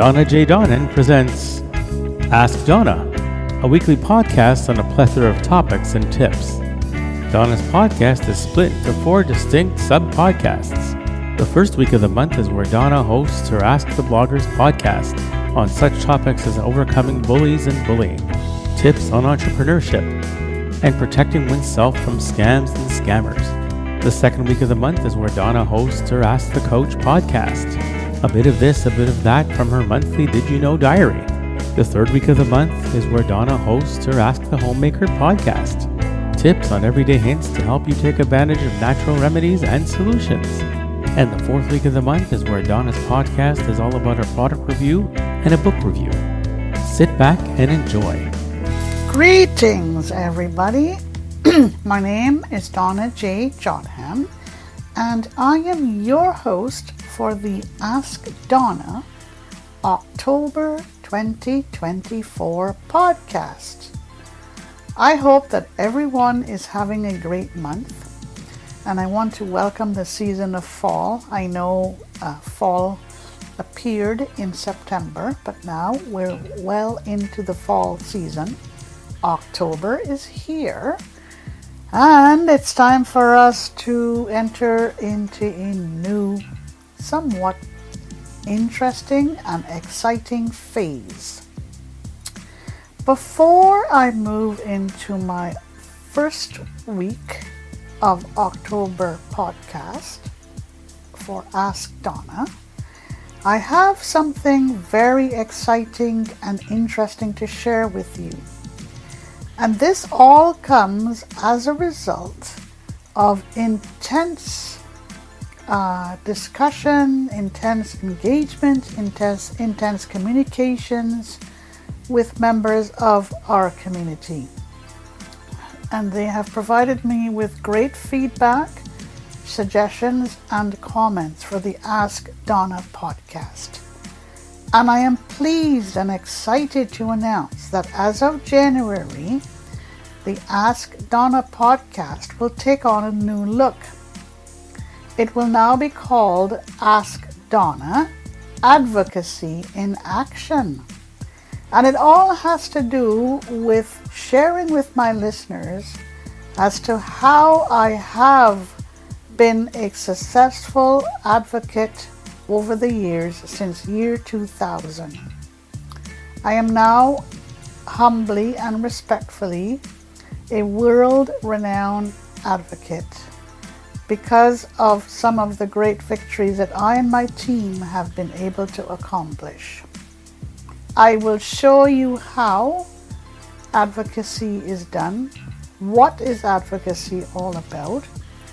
Donna J. Donna presents Ask Donna, a weekly podcast on a plethora of topics and tips. Donna's podcast is split into 4 distinct sub-podcasts. The first week of the month is where Donna hosts her Ask the Bloggers podcast on such topics as overcoming bullies and bullying, tips on entrepreneurship, and protecting oneself from scams and scammers. The second week of the month is where Donna hosts her Ask the Coach podcast. A bit of this, a bit of that from her monthly Did You Know diary. The third week of the month is where Donna hosts her Ask the Homemaker podcast. Tips on everyday hints to help you take advantage of natural remedies and solutions. And the fourth week of the month is where Donna's podcast is all about a product review and a book review. Sit back and enjoy. Greetings, everybody. My name is Donna J. Donna, and I am your host for the Ask Donna October 2024 podcast. I hope that everyone is having a great month, and I want to welcome the season of fall. I know fall appeared in September, but now we're well into the fall season. October is here, and it's time for us to enter into a new, somewhat interesting and exciting phase. Before I move into my first week of October podcast for Ask Donna, I have something very exciting and interesting to share with you. And this all comes as a result of intense discussion, intense engagement, intense communications with members of our community. And they have provided me with great feedback, suggestions, and comments for the Ask Donna podcast. And I am pleased and excited to announce that as of January, the Ask Donna podcast will take on a new look. It will now be called Ask Donna Advocacy in Action. And it all has to do with sharing with my listeners as to how I have been a successful advocate over the years since year 2000. I am now humbly and respectfully a world-renowned advocate because of some of the great victories that I and my team have been able to accomplish. I will show you how advocacy is done, what is advocacy all about,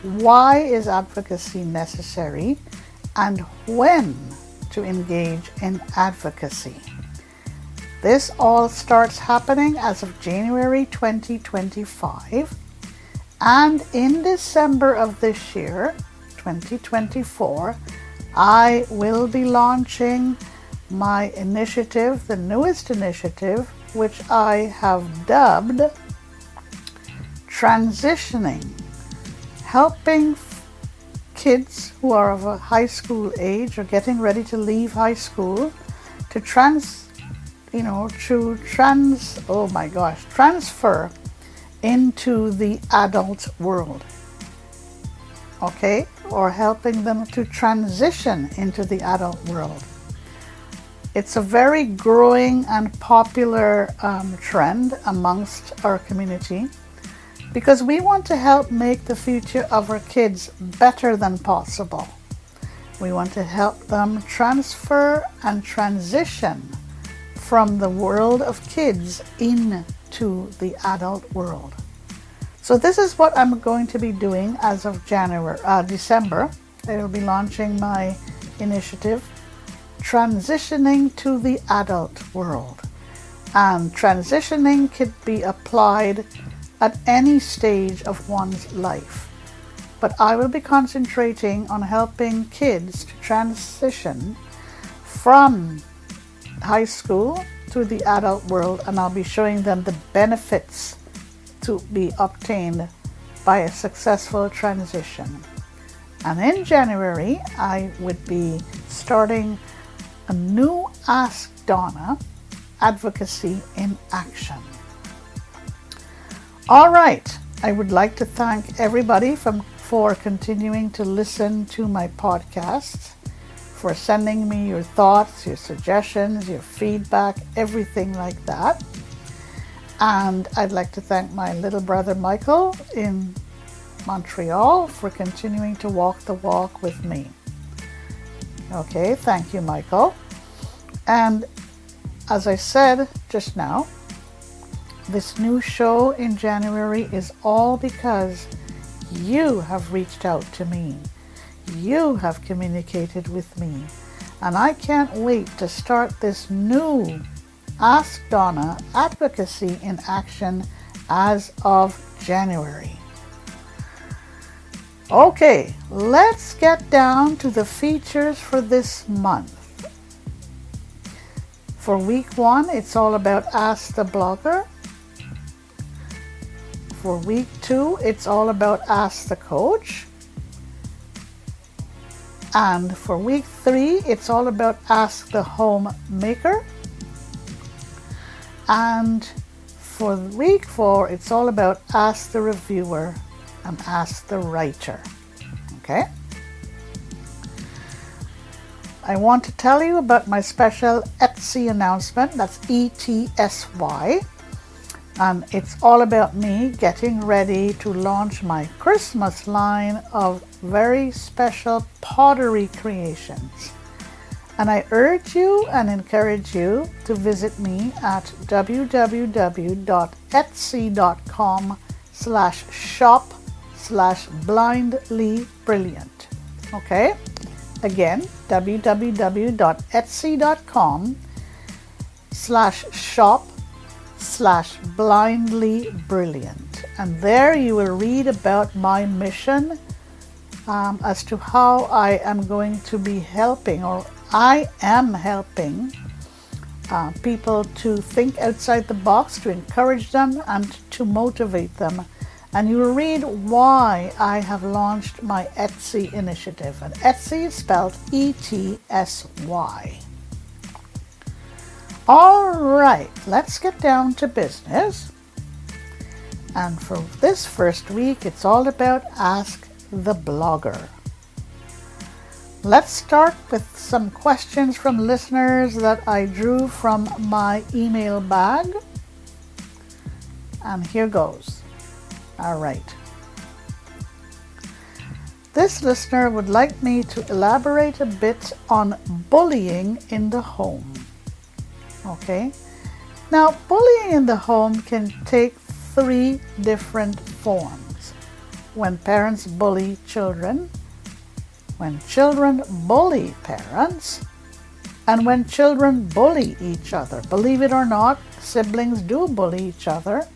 why is advocacy necessary, and when to engage in advocacy. This all starts happening as of January 2025, and in December of this year, 2024, I will be launching my initiative, the newest initiative, which I have dubbed Transitioning, helping kids who are of a high school age or getting ready to leave high school to transfer into the adult world. Okay? Or helping them to transition into the adult world. It's a very growing and popular trend amongst our community because we want to help make the future of our kids better than possible. We want to help them transfer and transition from the world of kids into the adult world. So this is what I'm going to be doing as of December. I will be launching my initiative, Transitioning to the Adult World. And transitioning could be applied at any stage of one's life. But I will be concentrating on helping kids to transition from high school to the adult world, and I'll be showing them the benefits to be obtained by a successful transition. And in January, I would be starting a new Ask Donna Advocacy in Action. All right, I would like to thank everybody for continuing to listen to my podcasts, for sending me your thoughts, your suggestions, your feedback, everything like that. And I'd like to thank my little brother Michael in Montreal for continuing to walk the walk with me. Okay, thank you, Michael. And as I said just now, this new show in January is all because you have reached out to me. You have communicated with me. And I can't wait to start this new Ask Donna Advocacy in Action as of January. Okay, let's get down to the features for this month. For week 1, it's all about Ask the Blogger. For week 2, it's all about Ask the Coach. And for week 3, it's all about Ask the Homemaker. And for week 4, it's all about Ask the Reviewer and Ask the Writer. Okay? I want to tell you about my special Etsy announcement. That's ETSY. And it's all about me getting ready to launch my Christmas line of very special pottery creations. And I urge you and encourage you to visit me at www.etsy.com/shop/blindlybrilliant. Okay? Again, www.etsy.com/shop/blindlybrilliant. And there you will read about my mission as to how I am going to be helping, or I am helping people to think outside the box, to encourage them and to motivate them. And you will read why I have launched my Etsy initiative. And Etsy is spelled ETSY. All right, let's get down to business. And for this first week, it's all about Ask the Blogger. Let's start with some questions from listeners that I drew from my email bag. And here goes. All right. This listener would like me to elaborate a bit on bullying in the home. Okay. Now, bullying in the home can take 3 different forms. When parents bully children, when children bully parents, and when children bully each other. Believe it or not, siblings do bully each other.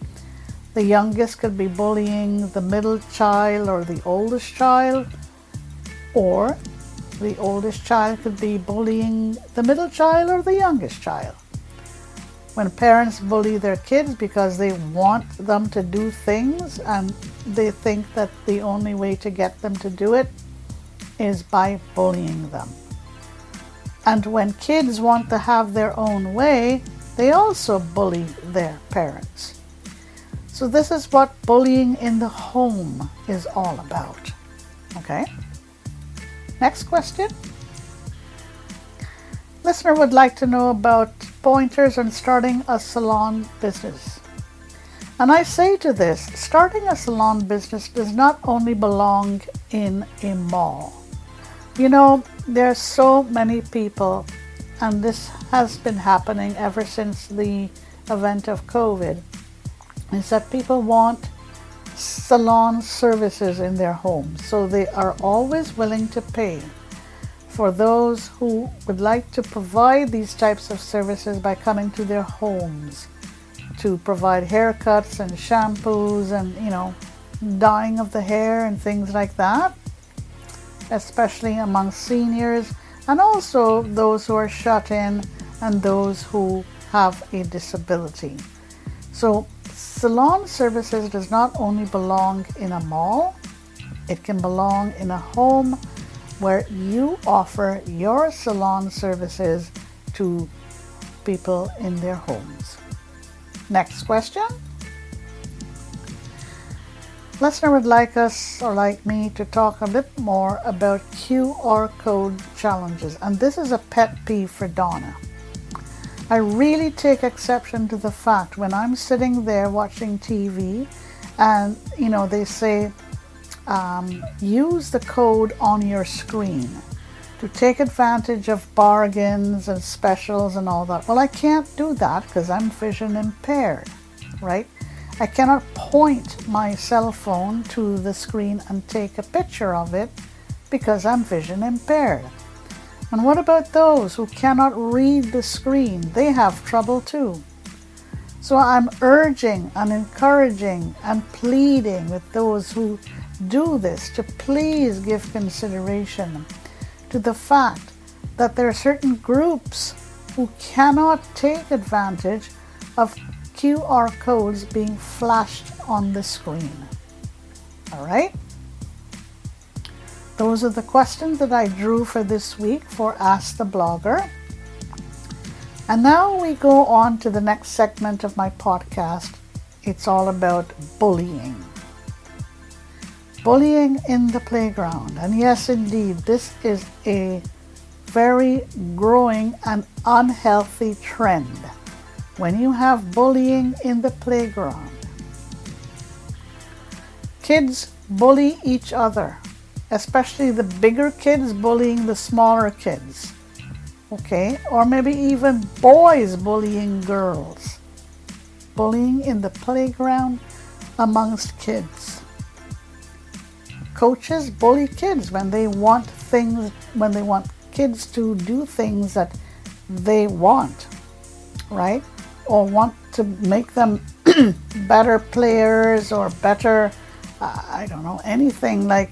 The youngest could be bullying the middle child or the oldest child, or the oldest child could be bullying the middle child or the youngest child. When parents bully their kids because they want them to do things and they think that the only way to get them to do it is by bullying them. And when kids want to have their own way, they also bully their parents. So this is what bullying in the home is all about. Okay? Next question. Listener would like to know about pointers on starting a salon business. And I say to this, starting a salon business does not only belong in a mall. You know, there are so many people, and this has been happening ever since the event of COVID, is that people want salon services in their homes. So they are always willing to pay for those who would like to provide these types of services by coming to their homes to provide haircuts and shampoos and, dyeing of the hair and things like that, especially among seniors and also those who are shut in and those who have a disability. So salon services does not only belong in a mall, it can belong in a home where you offer your salon services to people in their homes. Next question. Listener would like us, or like me, to talk a bit more about QR code challenges. And this is a pet peeve for Donna. I really take exception to the fact when I'm sitting there watching TV and, they say, use the code on your screen to take advantage of bargains and specials and all that. Well, I can't do that because I'm vision impaired, right? I cannot point my cell phone to the screen and take a picture of it because I'm vision impaired. And what about those who cannot read the screen? They have trouble too. So I'm urging and encouraging and pleading with those who do this to please give consideration to the fact that there are certain groups who cannot take advantage of QR codes being flashed on the screen. All right? Those are the questions that I drew for this week for Ask the Blogger. And now we go on to the next segment of my podcast. It's all about bullying. Bullying in the playground. And yes, indeed, this is a very growing and unhealthy trend. When you have bullying in the playground, kids bully each other, especially the bigger kids bullying the smaller kids, okay? Or maybe even boys bullying girls. Bullying in the playground amongst kids. Coaches bully kids when they want kids to do things that they want, right? Or want to make them better players or better, anything, like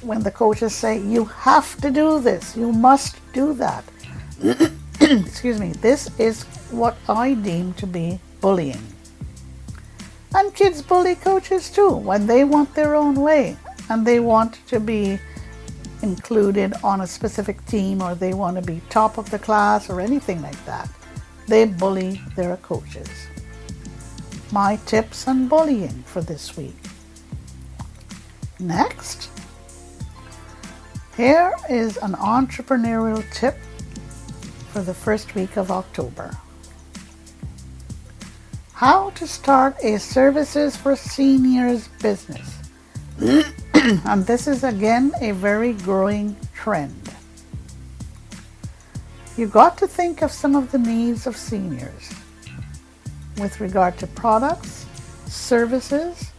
when the coaches say, you have to do this, you must do that. Excuse me. This is what I deem to be bullying. And kids bully coaches too when they want their own way and they want to be included on a specific team, or they want to be top of the class or anything like that. They bully their coaches. My tips on bullying for this week. Next, here is an entrepreneurial tip for the first week of October. How to start a services for seniors business. And this is again a very growing trend. You've got to think of some of the needs of seniors with regard to products, services,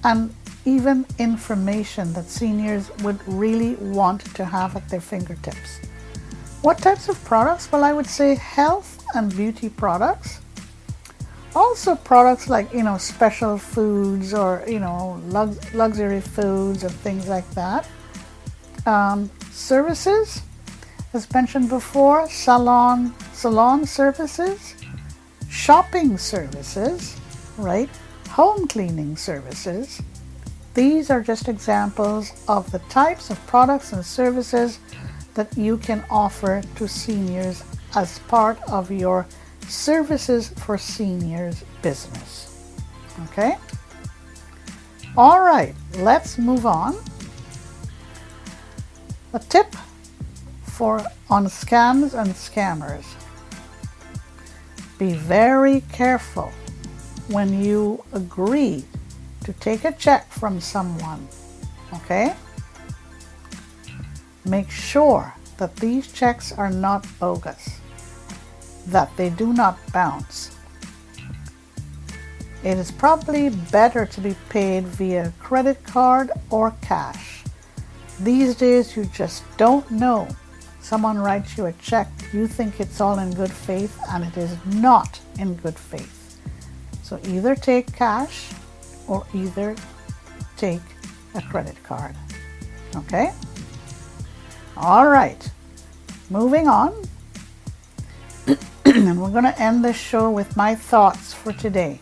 and even information that seniors would really want to have at their fingertips. What types of products? Well, I would say health and beauty products. Also products like, special foods or, luxury foods or things like that. Services, as mentioned before, salon services, shopping services, right? Home cleaning services. These are just examples of the types of products and services that you can offer to seniors as part of your services for seniors business. Okay? All right, let's move on. A tip on scams and scammers. Be very careful when you agree to take a check from someone. Okay? Make sure that these checks are not bogus, that they do not bounce. It is probably better to be paid via credit card or cash. These days you just don't know. Someone writes you a check, you think it's all in good faith, and it is not in good faith. So either take cash or either take a credit card. Okay? All right. Moving on. And we're going to end this show with my thoughts for today.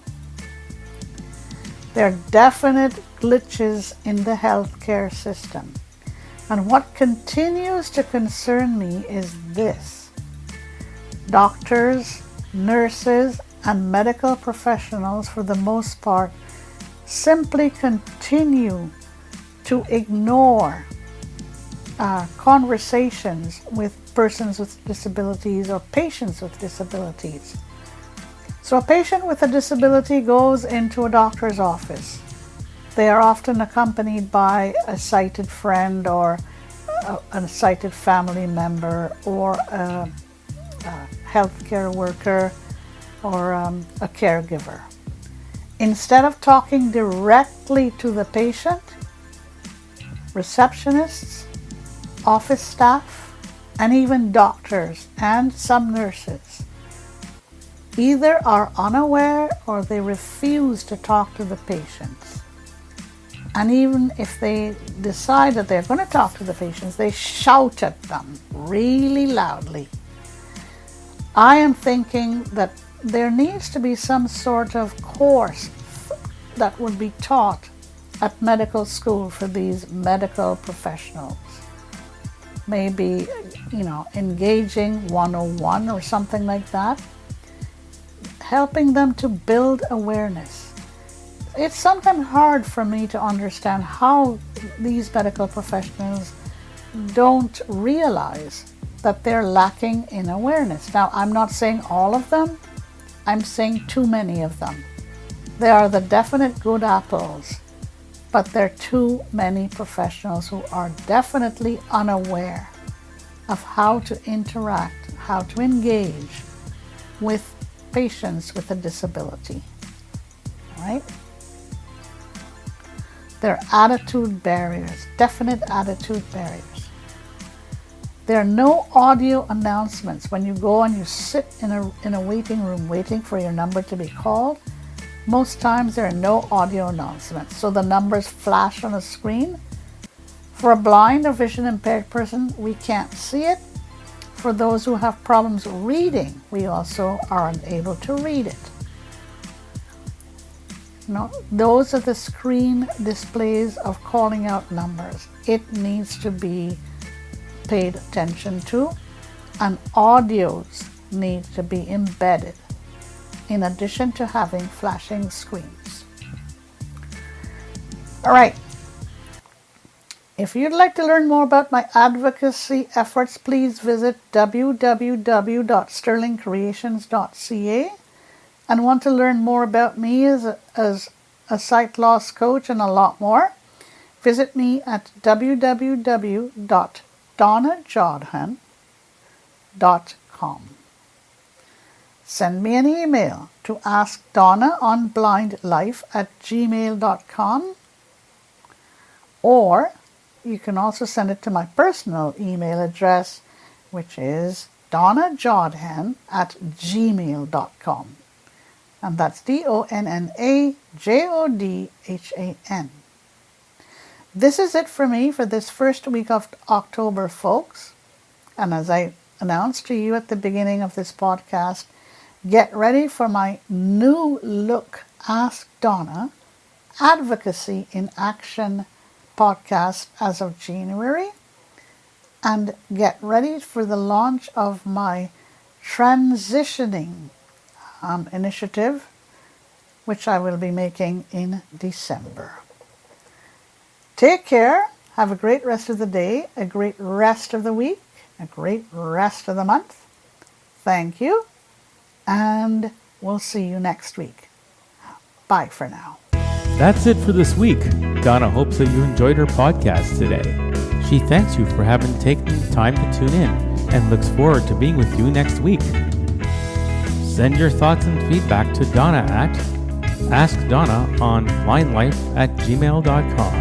There are definite glitches in the healthcare system. And what continues to concern me is this: doctors, nurses, and medical professionals, for the most part, simply continue to ignore conversations with persons with disabilities or patients with disabilities. So a patient with a disability goes into a doctor's office. They are often accompanied by a sighted friend or a sighted family member or a healthcare worker or a caregiver. Instead of talking directly to the patient, receptionists, office staff, and even doctors and some nurses either are unaware or they refuse to talk to the patients. And even if they decide that they're going to talk to the patients, they shout at them really loudly. I am thinking that there needs to be some sort of course that would be taught at medical school for these medical professionals. Maybe, engaging 101 or something like that, helping them to build awareness. It's sometimes hard for me to understand how these medical professionals don't realize that they're lacking in awareness. Now, I'm not saying all of them, I'm saying too many of them. There are the definite good apples, but there are too many professionals who are definitely unaware of how to interact, how to engage with patients with a disability. All right? There are attitude barriers, definite attitude barriers. There are no audio announcements when you go and you sit in a waiting room waiting for your number to be called. Most times there are no audio announcements, so the numbers flash on a screen. For a blind or vision impaired person, we can't see it. For those who have problems reading, we also are unable to read it. Those are the screen displays of calling out numbers. It needs to be paid attention to, and audios need to be embedded in addition to having flashing screens. All right. If you'd like to learn more about my advocacy efforts, please visit www.sterlingcreations.ca, and want to learn more about me as a sight loss coach and a lot more, visit me at www.donnajodhan.com. Send me an email to askdonnaonblindlife@gmail.com, or you can also send it to my personal email address, which is donnajodhan@gmail.com. And that's DONNAJODHAN. This is it for me for this first week of October, folks. And as I announced to you at the beginning of this podcast, get ready for my new look Ask Donna Advocacy in Action podcast as of January. And get ready for the launch of my transitioning initiative, which I will be making in December. Take care. Have a great rest of the day, a great rest of the week, a great rest of the month. Thank you, and we'll see you next week. Bye for now. That's it for this week. Donna hopes that you enjoyed her podcast today. She thanks you for having taken the time to tune in and looks forward to being with you next week. Send your thoughts and feedback to Donna at askdonnaonblindlife@gmail.com.